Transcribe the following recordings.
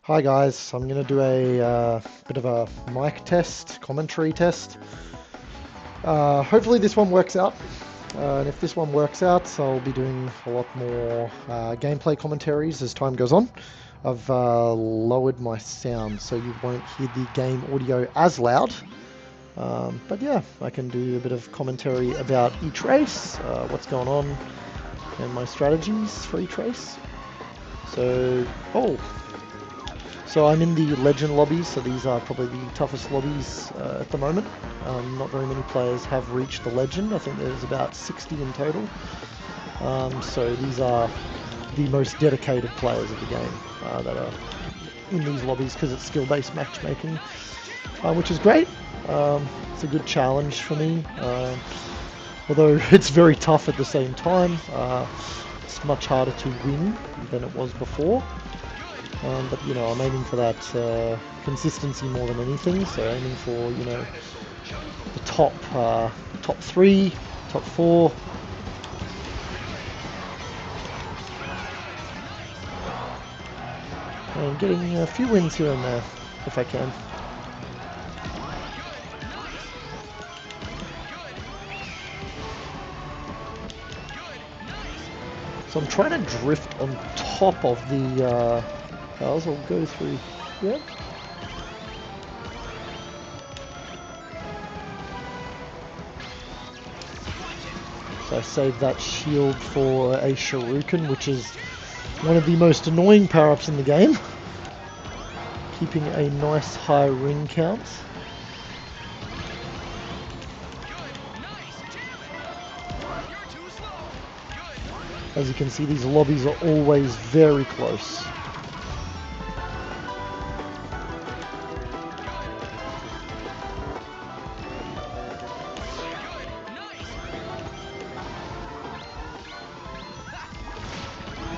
Hi guys, I'm going to do a bit of a mic test, commentary test. Hopefully this one works out. And if this one works out, I'll be doing a lot more gameplay commentaries as time goes on. I've lowered my sound so you won't hear the game audio as loud. But yeah, I can do a bit of commentary about each race, what's going on, and my strategies for each race. So I'm in the legend lobbies, so these are probably the toughest lobbies at the moment. Not very many players have reached the legend. I think there's about 60 in total. So these are the most dedicated players of the game that are in these lobbies because it's skill-based matchmaking, which is great. It's a good challenge for me, although it's very tough at the same time. It's much harder to win than it was before. But you know, I'm aiming for that consistency more than anything. So aiming for, you know, the top 3, top 4. And getting a few wins here and there, if I can. So I'm trying to drift on top of the cars. I'll go through here. So I saved that shield for a shuriken, which is one of the most annoying power-ups in the game. Keeping a nice high ring count. As you can see, these lobbies are always very close.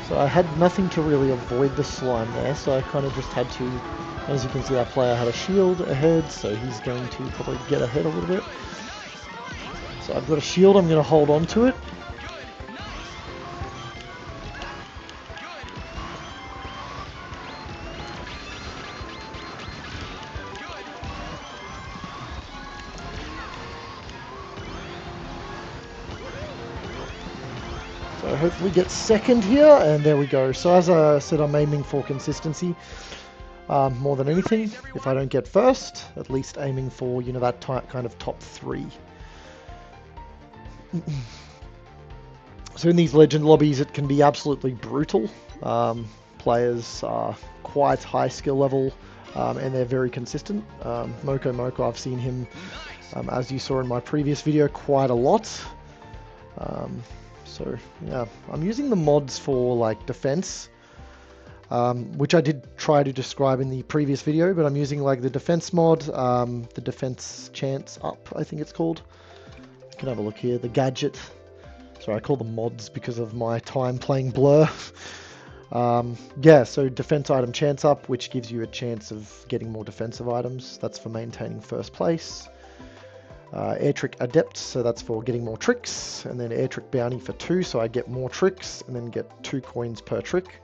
So I had nothing to really avoid the slime there, so I kind of just had to, as you can see, that player had a shield ahead, so he's going to probably get ahead a little bit. So I've got a shield, I'm going to hold on to it. So hopefully get second here, and there we go. So as I said, I'm aiming for consistency more than anything. If I don't get first, at least aiming for, you know, that kind of top 3. So in these legend lobbies, it can be absolutely brutal. Players are quite high skill level, and they're very consistent. Moko, I've seen him, as you saw in my previous video, quite a lot. So yeah, I'm using the mods for like defense, which I did try to describe in the previous video, but I'm using like the defense mod, the defense chance up, I think it's called. You can have a look here, the gadget. Sorry, I call them mods because of my time playing Blur. Yeah, so defense item chance up, which gives you a chance of getting more defensive items. That's for maintaining first place. Air trick adept, so that's for getting more tricks, and then air trick bounty for 2, so I get more tricks and then get 2 coins per trick.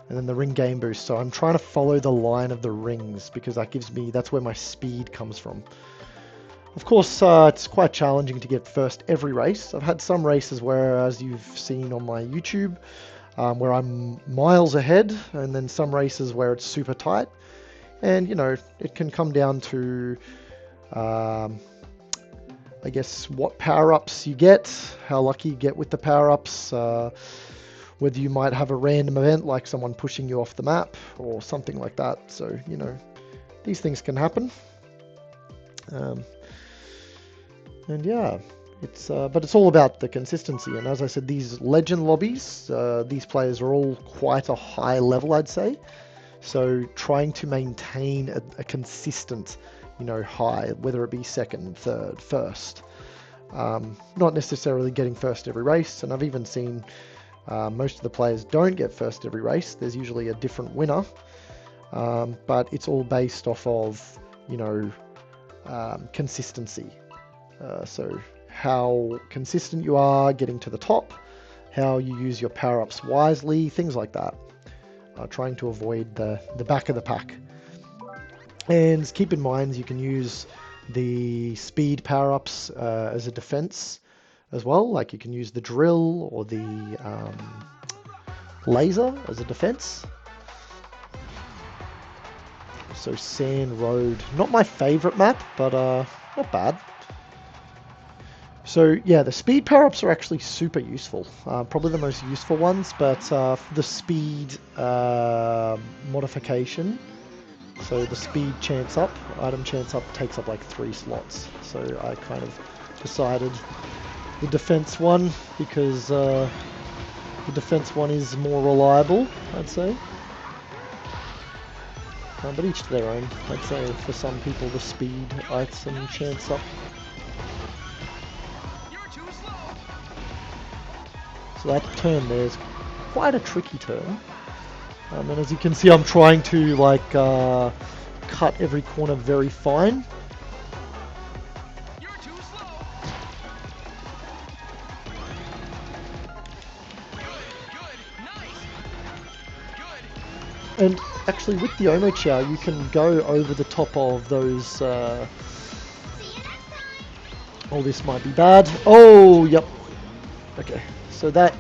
And then the ring game boost, so I'm trying to follow the line of the rings because that gives me, that's where my speed comes from. Of course, it's quite challenging to get first every race. I've had some races where, as you've seen on my YouTube, where I'm miles ahead, and then some races where it's super tight. And, you know, it can come down to, I guess, what power-ups you get, how lucky you get with the power-ups, whether you might have a random event like someone pushing you off the map or something like that. So, you know, these things can happen. And yeah, but it's all about the consistency. And as I said, these legend lobbies, these players are all quite a high level, I'd say. So trying to maintain a consistent, you know, high, whether it be second, third, first. Not necessarily getting first every race. And I've even seen most of the players don't get first every race. There's usually a different winner. But it's all based off of, you know, consistency. So how consistent you are getting to the top, how you use your power-ups wisely, things like that. trying to avoid the back of the pack. And keep in mind you can use the speed power-ups as a defense as well. Like you can use the drill or the laser as a defense. So Sand Road, not my favorite map, but not bad. So yeah, the speed power-ups are actually super useful. Probably the most useful ones, but the speed modification, so the speed chance up, item chance up takes up like 3 slots. So I kind of decided the defense one because the defense one is more reliable, I'd say. But each to their own. I'd say for some people the speed item chance up. So that turn there is quite a tricky turn. And as you can see, I'm trying to like cut every corner very fine. And actually with the Omochao you can go over the top of those... oh, this might be bad. Oh, yep. Okay, so that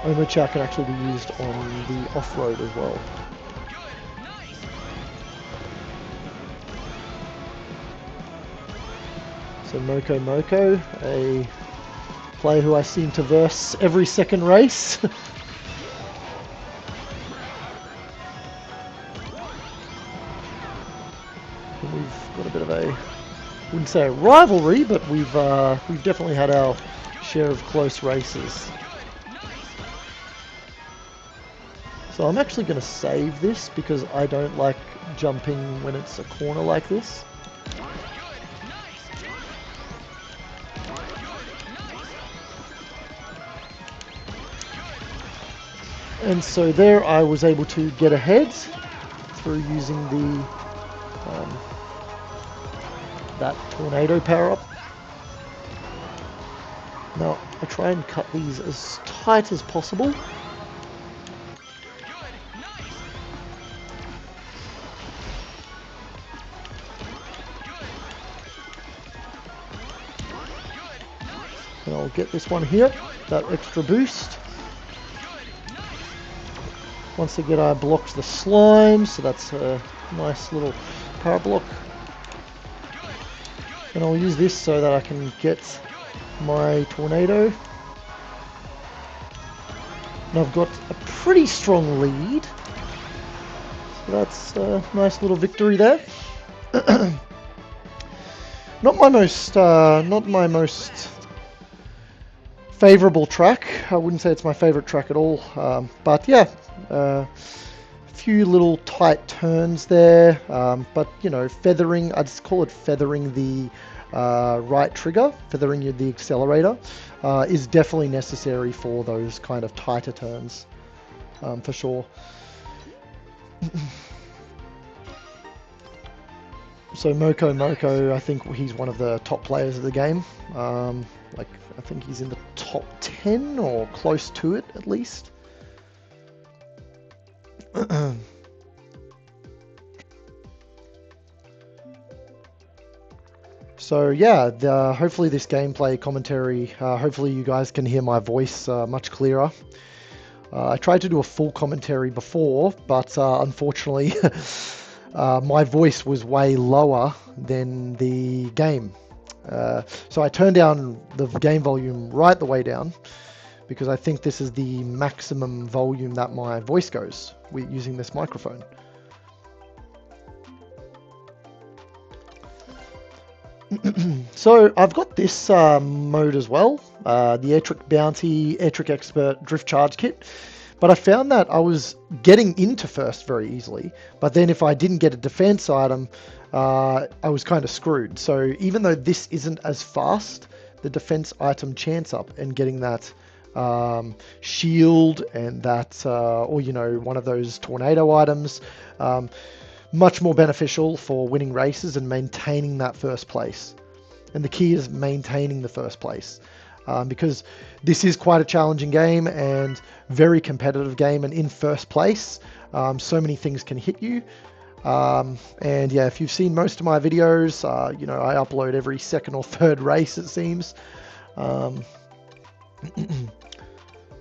Omochao can actually be used on the off-road as well. So Moko, a player who I seem to verse every second race. We've got a bit of a, wouldn't say a rivalry, but we've definitely had our share of close races. So I'm actually going to save this because I don't like jumping when it's a corner like this. And so there I was able to get ahead through using the that tornado power up. Now I try and cut these as tight as possible. And I'll get this one here, that extra boost. Once again I blocked the slime, so that's a nice little power block. And I'll use this so that I can get my tornado. And I've got a pretty strong lead. So that's a nice little victory there. Not my most favorable track. I wouldn't say it's my favorite track at all. But yeah, a few little tight turns there. But you know, feathering, I just call it feathering the right trigger, feathering the accelerator, is definitely necessary for those kind of tighter turns, for sure. So Moko, I think he's one of the top players of the game. Like I think he's in the top 10 or close to it at least. So yeah, hopefully this gameplay commentary, hopefully you guys can hear my voice much clearer. I tried to do a full commentary before, but unfortunately my voice was way lower than the game. So I turned down the game volume right the way down, because I think this is the maximum volume that my voice goes using this microphone. So I've got this mode as well, the Airtrick Bounty, Airtrick Expert Drift Charge Kit, but I found that I was getting into first very easily, but then if I didn't get a defense item, I was kind of screwed. So even though this isn't as fast, the defense item chance up and getting that shield and that, or you know, one of those tornado items, much more beneficial for winning races and maintaining that first place. And the key is maintaining the first place. because this is quite a challenging game and very competitive game, and in first place, so many things can hit you. And yeah, if you've seen most of my videos, you know, I upload every second or third race, it seems.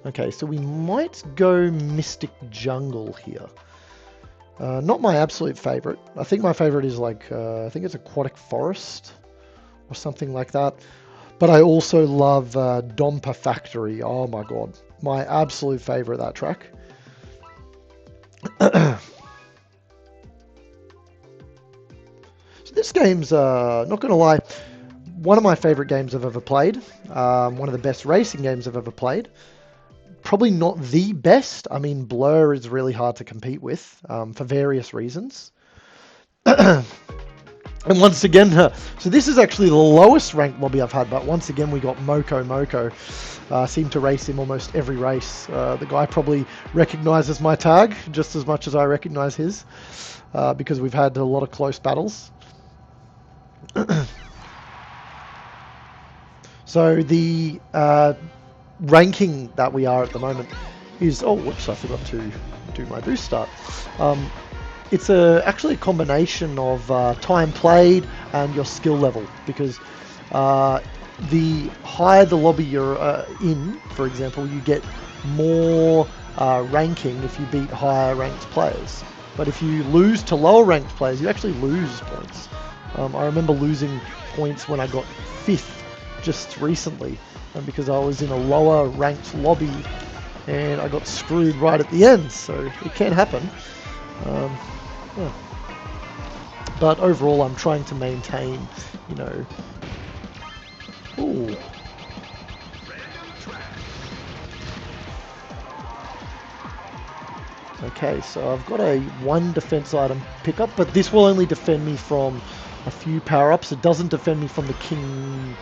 Okay, so we might go Mystic Jungle here. Not my absolute favorite. I think my favorite is like, I think it's Aquatic Forest or something like that. But I also love Dompa Factory. Oh my god, my absolute favorite, that track. So this game's, not gonna lie, one of my favorite games I've ever played. One of the best racing games I've ever played. Probably not the best. I mean, Blur is really hard to compete with for various reasons. And once again, so this is actually the lowest ranked lobby I've had, but once again we got Moko. Seem to race him almost every race. The guy probably recognizes my tag just as much as I recognize his, because we've had a lot of close battles. So the ranking that we are at the moment is, oh whoops, I forgot to do my boost start. It's actually a combination of time played and your skill level, because the higher the lobby you're in, for example, you get more ranking if you beat higher ranked players. But if you lose to lower ranked players, you actually lose points. I remember losing points when I got 5th just recently, because I was in a lower ranked lobby and I got screwed right at the end, so it can happen. Yeah. But overall, I'm trying to maintain, you know. Ooh. Okay, so I've got a 1 defense item pickup, but this will only defend me from a few power-ups. It doesn't defend me from the King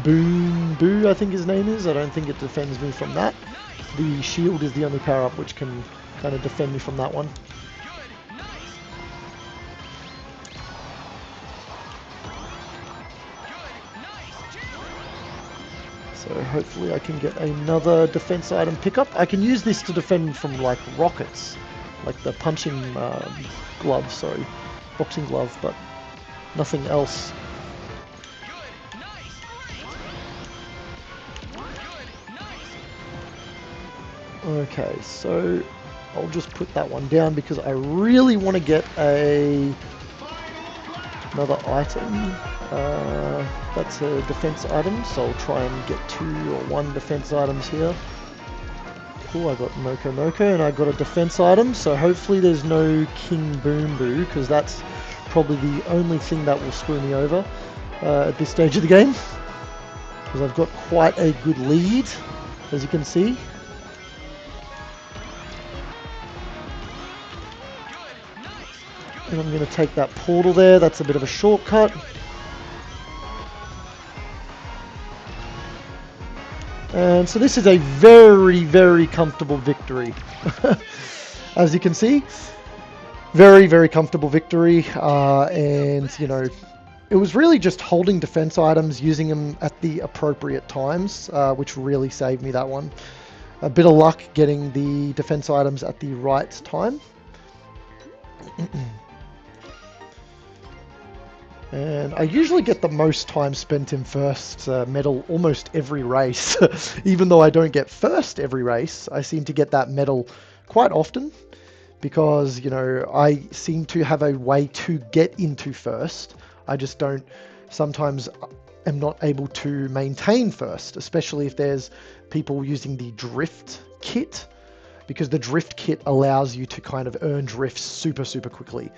Boo, I think his name is. I don't think it defends me from that. The shield is the only power-up which can kind of defend me from that one. So hopefully I can get another defense item pickup. I can use this to defend from like rockets, like the punching glove, sorry, boxing glove, but nothing else. Okay, so I'll just put that one down because I really want to get another item. That's a defense item, so I'll try and get 2 or 1 defense items here. Cool, I got Moko, and I got a defense item, so hopefully there's no King Boom Boo, because that's probably the only thing that will screw me over at this stage of the game, because I've got quite a good lead, as you can see. And I'm going to take that portal there, that's a bit of a shortcut. And so this is a very, very comfortable victory. As you can see, very, very comfortable victory. And, you know, it was really just holding defense items, using them at the appropriate times, which really saved me that one. A bit of luck getting the defense items at the right time. And I usually get the most time spent in first medal almost every race. Even though I don't get first every race, I seem to get that medal quite often, because, you know, I seem to have a way to get into first. I just don't, sometimes am not able to maintain first, especially if there's people using the drift kit, because the drift kit allows you to kind of earn drifts super, super quickly.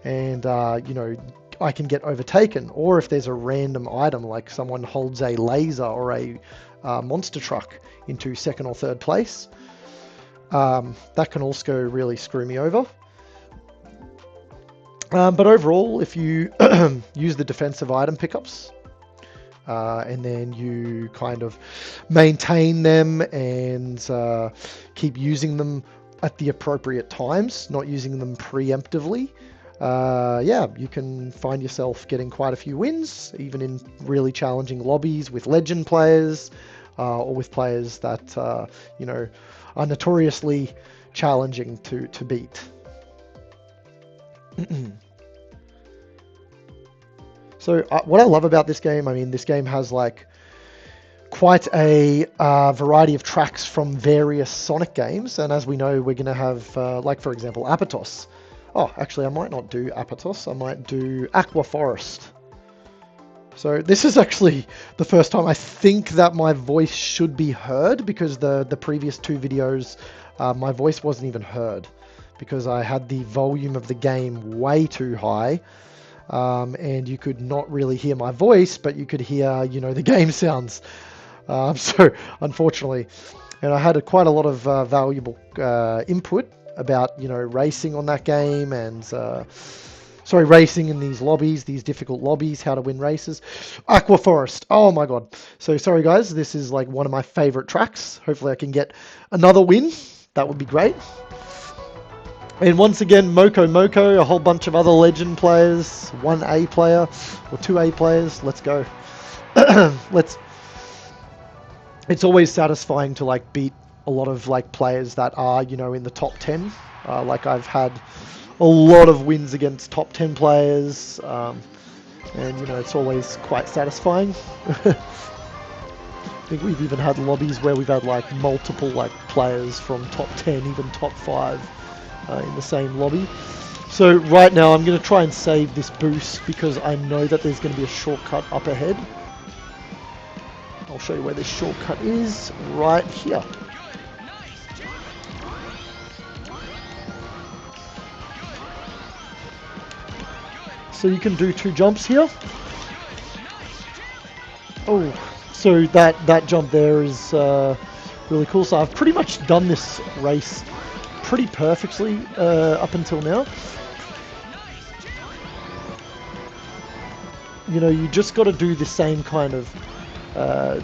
And, you know, I can get overtaken, or if there's a random item, like someone holds a laser or a monster truck into 2nd or 3rd place, that can also really screw me over. But overall, if you use the defensive item pickups, and then you kind of maintain them and keep using them at the appropriate times, not using them preemptively, yeah, you can find yourself getting quite a few wins, even in really challenging lobbies with legend players. or with players that you know, are notoriously challenging to beat. So what I love about this game, I mean, this game has like quite a variety of tracks from various Sonic games, and as we know, we're going to have, like for example, Apatos. Oh, actually, I might not do Apatos, I might do Aqua Forest. So this is actually the first time I think that my voice should be heard, because the previous two videos, my voice wasn't even heard, because I had the volume of the game way too high. And you could not really hear my voice, but you could hear, you know, the game sounds. So unfortunately, and I had quite a lot of valuable input about, you know, racing on that game, and racing in these lobbies, these difficult lobbies, how to win races. Aqua Forest, oh my god. So sorry guys, this is like one of my favorite tracks. Hopefully I can get another win. That would be great. And once again, Moko, a whole bunch of other legend players, one A player or two A players. Let's go. It's always satisfying to like beat a lot of like players that are, you know, in the top 10. Like I've had a lot of wins against top 10 players, and you know, it's always quite satisfying. I think we've even had lobbies where we've had like multiple like players from top 10, even top 5. In the same lobby. So right now I'm going to try and save this boost, because I know that there's going to be a shortcut up ahead. I'll show you where this shortcut is, right here. So you can do 2 jumps here. Oh, so that jump there is really cool. So I've pretty much done this race pretty perfectly up until now. You know, you just got to do the same kind of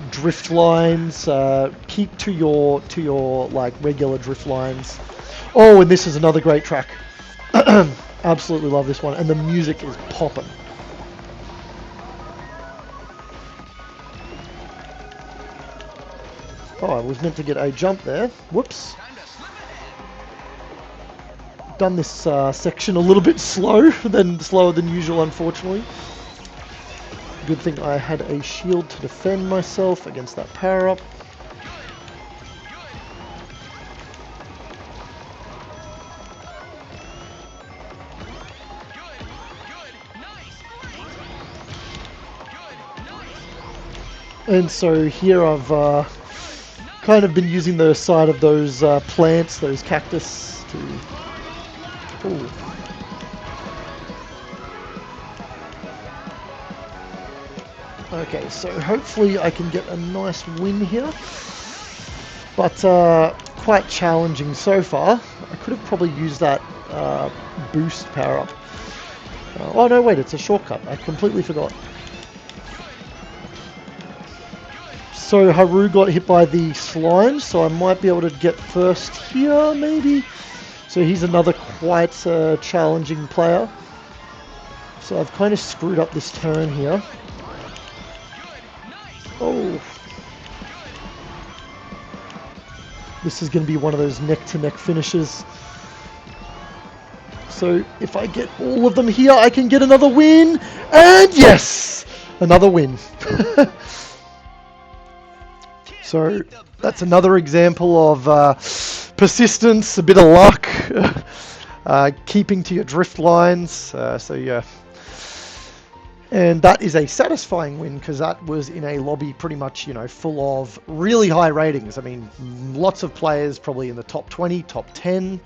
drift lines. Keep to your like regular drift lines. Oh, and this is another great track. Absolutely love this one, and the music is popping. Oh, I was meant to get a jump there. Whoops. Done this section a little bit slower than usual, unfortunately. Good thing I had a shield to defend myself against that power up. And so here I've kind of been using the side of those plants, those cactus, to... Ooh. Okay, so hopefully I can get a nice win here, but quite challenging so far. I could have probably used that boost power up. Oh no, wait, it's a shortcut. I completely forgot. So Haru got hit by the slime, so I might be able to get first here, maybe? So he's another quite challenging player. So I've kind of screwed up this turn here. Oh. This is going to be one of those neck-to-neck finishes. So if I get all of them here, I can get another win. And yes! Another win. So that's another example of persistence, a bit of luck, keeping to your drift lines. So yeah. And that is a satisfying win, because that was in a lobby pretty much, you know, full of really high ratings. I mean, lots of players probably in the top 20, top 10.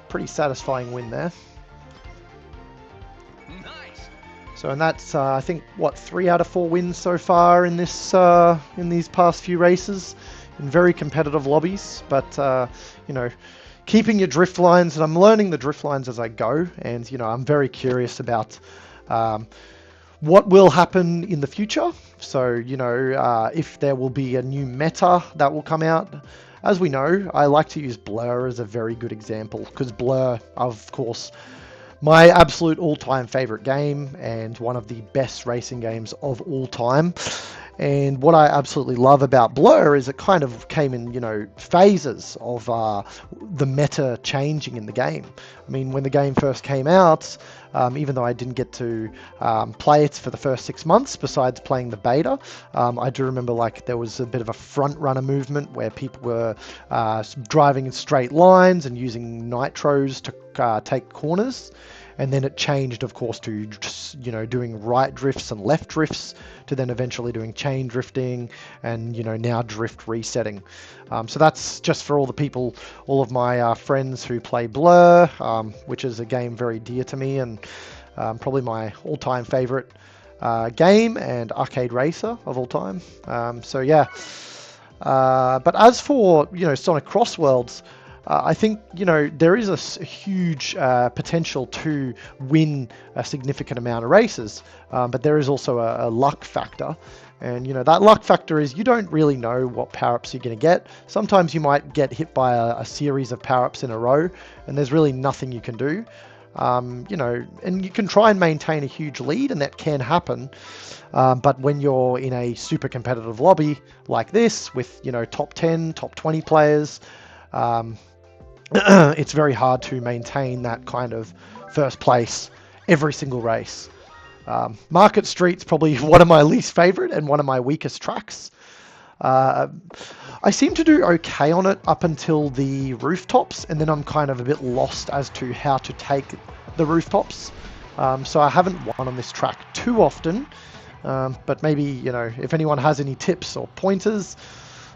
Pretty satisfying win there. So, and that's, I think, what, 3 out of 4 wins so far in this, in these past few races, in very competitive lobbies. But, you know, keeping your drift lines, and I'm learning the drift lines as I go, and, you know, I'm very curious about what will happen in the future. So, you know, if there will be a new meta that will come out. As we know, I like to use Blur as a very good example, because Blur, of course, my absolute all-time favorite game, and one of the best racing games of all time. And what I absolutely love about Blur is it kind of came in, phases of the meta changing in the game. I mean, when the game first came out, even though I didn't get to play it for the first 6 months, besides playing the beta, I do remember like there was a bit of a front runner movement where people were driving in straight lines and using nitros to take corners. And then it changed, of course, to just, doing right drifts and left drifts, to then eventually doing chain drifting and, now drift resetting. So that's just for all the people, all of my friends who play Blur, which is a game very dear to me and probably my all-time favorite game and arcade racer of all time. So yeah. But as for, Sonic Crossworlds, I think, there is a huge potential to win a significant amount of races, but there is also a luck factor. And, that luck factor is you don't really know what power-ups you're going to get. Sometimes you might get hit by a series of power-ups in a row, and there's really nothing you can do. And you can try and maintain a huge lead, and that can happen. But when you're in a super competitive lobby like this with, top 10, top 20 players, it's very hard to maintain that kind of first place every single race. Market Street's probably one of my least favorite and one of my weakest tracks. I seem to do okay on it up until the rooftops, and then I'm kind of a bit lost as to how to take the rooftops. So I haven't won on this track too often, but maybe, if anyone has any tips or pointers,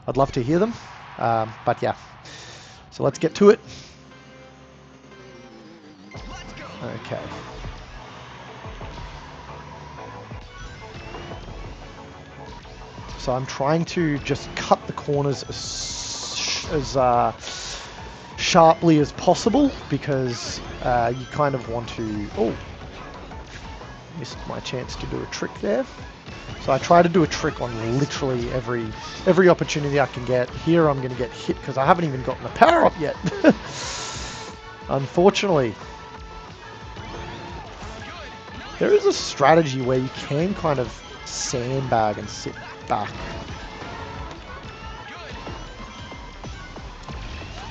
I'd love to hear them. But yeah. So let's get to it. Okay. So I'm trying to just cut the corners as sharply as possible, because you kind of want to... Oh, missed my chance to do a trick there. So I try to do a trick on literally every opportunity I can get. Here I'm going to get hit because I haven't even gotten a power up yet. Unfortunately. There is a strategy where you can kind of sandbag and sit back.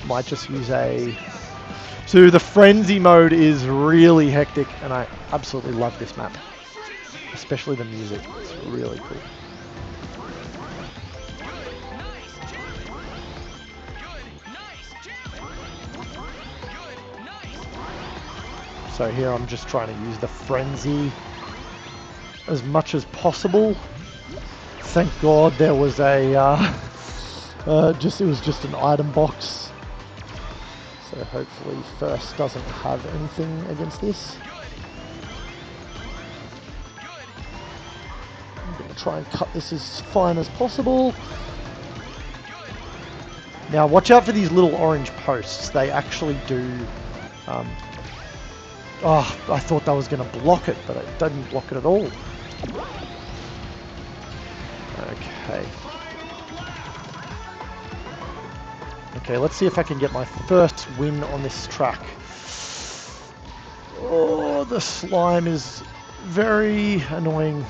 Might just use a... So the frenzy mode is really hectic, and I absolutely love this map. Especially the music. It's really cool. So here I'm just trying to use the frenzy as much as possible. Thank God there was a it was just an item box. So hopefully first doesn't have anything against this. I'm going to try and cut this as fine as possible. Now watch out for these little orange posts. They actually do... Oh, I thought that was going to block it, but it doesn't block it at all. Okay. Okay, let's see if I can get my first win on this track. Oh, the slime is very annoying.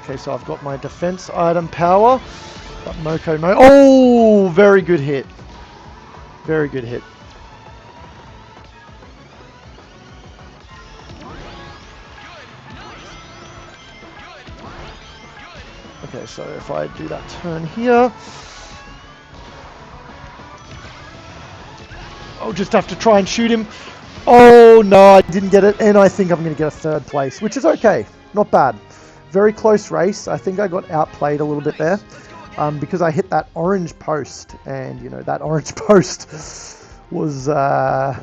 Okay, so I've got my defense item power. But Oh, very good hit. Very good hit. Okay, so if I do that turn here, I'll just have to try and shoot him. Oh no, I didn't get it, and I think I'm going to get a third place, which is okay. Not bad. Very close race. I think I got outplayed a little bit there. Because I hit that orange post, and that orange post was I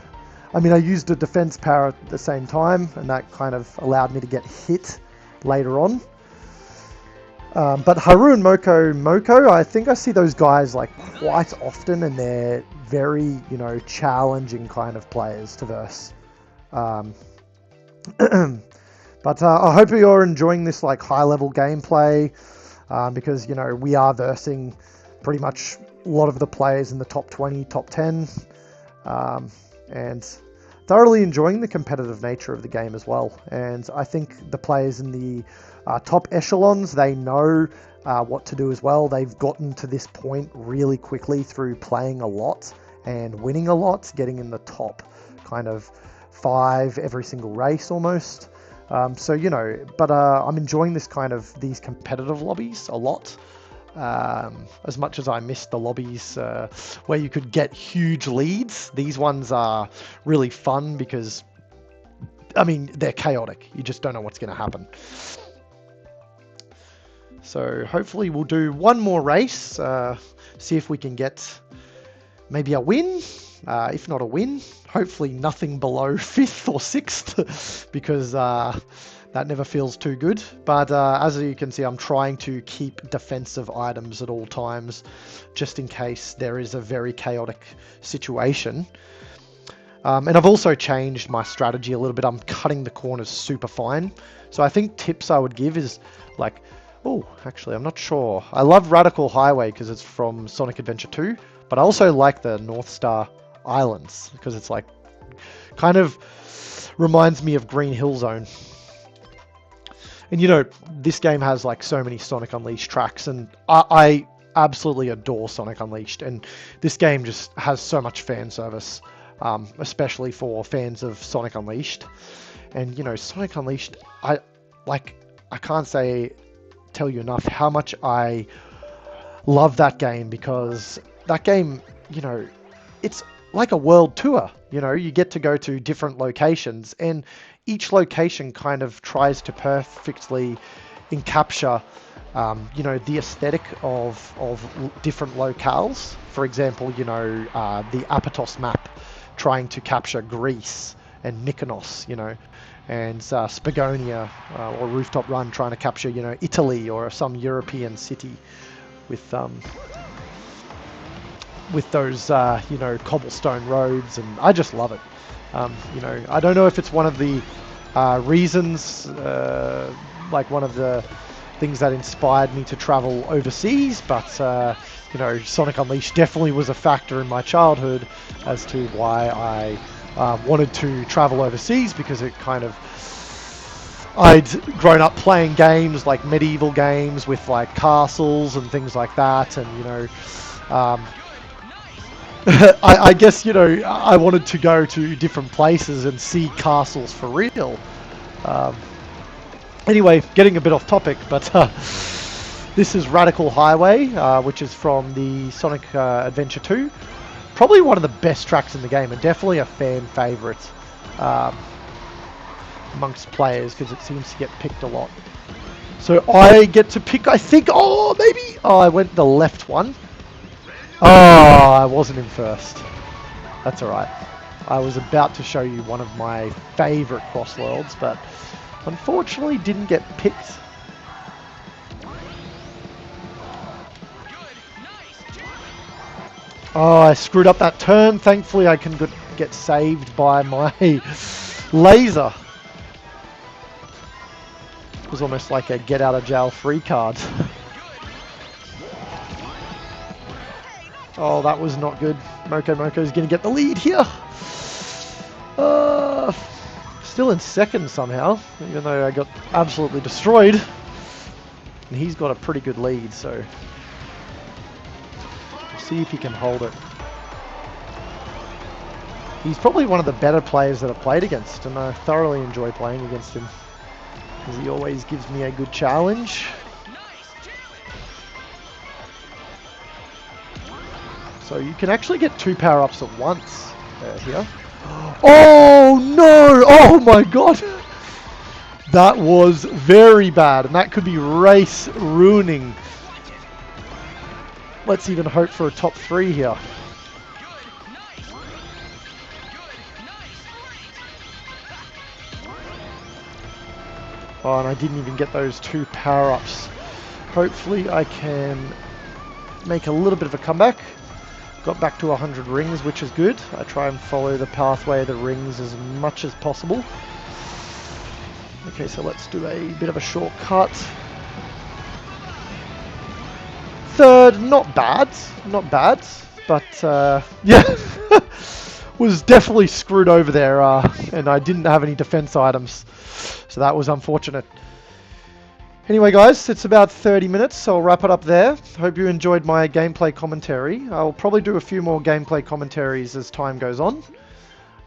used a defense power at the same time, and that kind of allowed me to get hit later on. But Haru and Moko, I think I see those guys like quite often, and they're very challenging kind of players to verse. But I hope you're enjoying this like high level gameplay. Because, we are versing pretty much a lot of the players in the top 20, top 10. And thoroughly enjoying the competitive nature of the game as well. And I think the players in the top echelons, they know what to do as well. They've gotten to this point really quickly through playing a lot and winning a lot, getting in the top kind of 5 every single race almost. So, you know, but I'm enjoying these competitive lobbies a lot. As much as I missed the lobbies where you could get huge leads, these ones are really fun because, I mean, they're chaotic. You just don't know what's going to happen. So hopefully we'll do one more race, see if we can get maybe a win. If not a win, hopefully nothing below 5th or 6th because that never feels too good. But as you can see, I'm trying to keep defensive items at all times, just in case there is a very chaotic situation. And I've also changed my strategy a little bit. I'm cutting the corners super fine. So I think tips I would give is like, oh, actually, I'm not sure. I love Radical Highway because it's from Sonic Adventure 2, but I also like the North Star Islands because it's like, kind of reminds me of Green Hill Zone. And you know, this game has like so many Sonic Unleashed tracks, and I absolutely adore Sonic Unleashed, and this game just has so much fan service, especially for fans of Sonic Unleashed. And you know, Sonic Unleashed, I can't tell you enough how much I love that game, because that game, you know, it's like a world tour. You know, you get to go to different locations, and each location kind of tries to perfectly encapture, you know, the aesthetic of different locales. For example, you know, the Apatos map trying to capture Greece and Mykonos, you know, and Spagonia or Rooftop Run trying to capture, you know, Italy or some European city with those, you know, cobblestone roads, and I just love it. You know, I don't know if it's one of the reasons, like one of the things that inspired me to travel overseas, but you know, Sonic Unleashed definitely was a factor in my childhood as to why I wanted to travel overseas, because it kind of, I'd grown up playing games like medieval games with like castles and things like that, and you know, I guess, you know, I wanted to go to different places and see castles for real. Anyway, getting a bit off topic, but this is Radical Highway, which is from the Sonic Adventure 2. Probably one of the best tracks in the game, and definitely a fan favourite amongst players, because it seems to get picked a lot. So I get to pick, I think, I went the left one. Oh, I wasn't in first. That's alright. I was about to show you one of my favourite Crossworlds, but unfortunately didn't get picked. Oh, I screwed up that turn. Thankfully I can get saved by my laser. It was almost like a get out of jail free card. Oh, that was not good. Moko's going to get the lead here. Still in second somehow, even though I got absolutely destroyed. And he's got a pretty good lead, so we'll see if he can hold it. He's probably one of the better players that I've played against, and I thoroughly enjoy playing against him, because he always gives me a good challenge. So you can actually get 2 power-ups at once here. Oh no! Oh my god! That was very bad, and that could be race ruining. Let's even hope for a top 3 here. Oh, and I didn't even get those 2 power-ups. Hopefully I can make a little bit of a comeback. Got back to 100 rings, which is good. I try and follow the pathway of the rings as much as possible. Okay, so let's do a bit of a shortcut. Third, not bad, but yeah. was definitely screwed over there, and I didn't have any defense items, so that was unfortunate. Anyway, guys, it's about 30 minutes, so I'll wrap it up there. Hope you enjoyed my gameplay commentary. I'll probably do a few more gameplay commentaries as time goes on.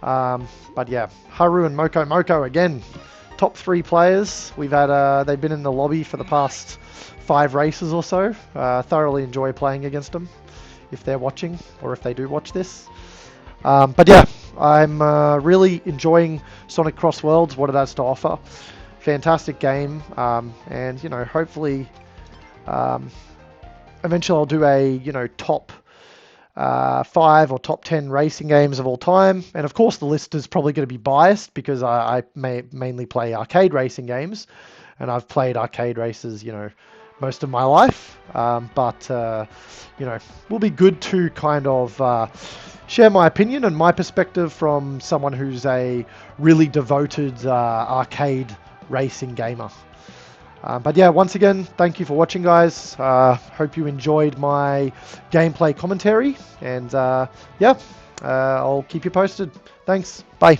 But yeah, Haru and Moko again, top 3 players. We've had they've been in the lobby for the past 5 races or so. Thoroughly enjoy playing against them if they're watching or if they do watch this. But yeah, I'm really enjoying Sonic Crossworlds, what it has to offer. Fantastic game, and you know, hopefully, eventually I'll do a top 5 or top 10 racing games of all time. And of course, the list is probably going to be biased because I mainly play arcade racing games, and I've played arcade races, most of my life. But will be good to kind of share my opinion and my perspective from someone who's a really devoted arcade racing gamer. But yeah, once again, thank you for watching, guys. Hope you enjoyed my gameplay commentary, and yeah, I'll keep you posted. Thanks. Bye.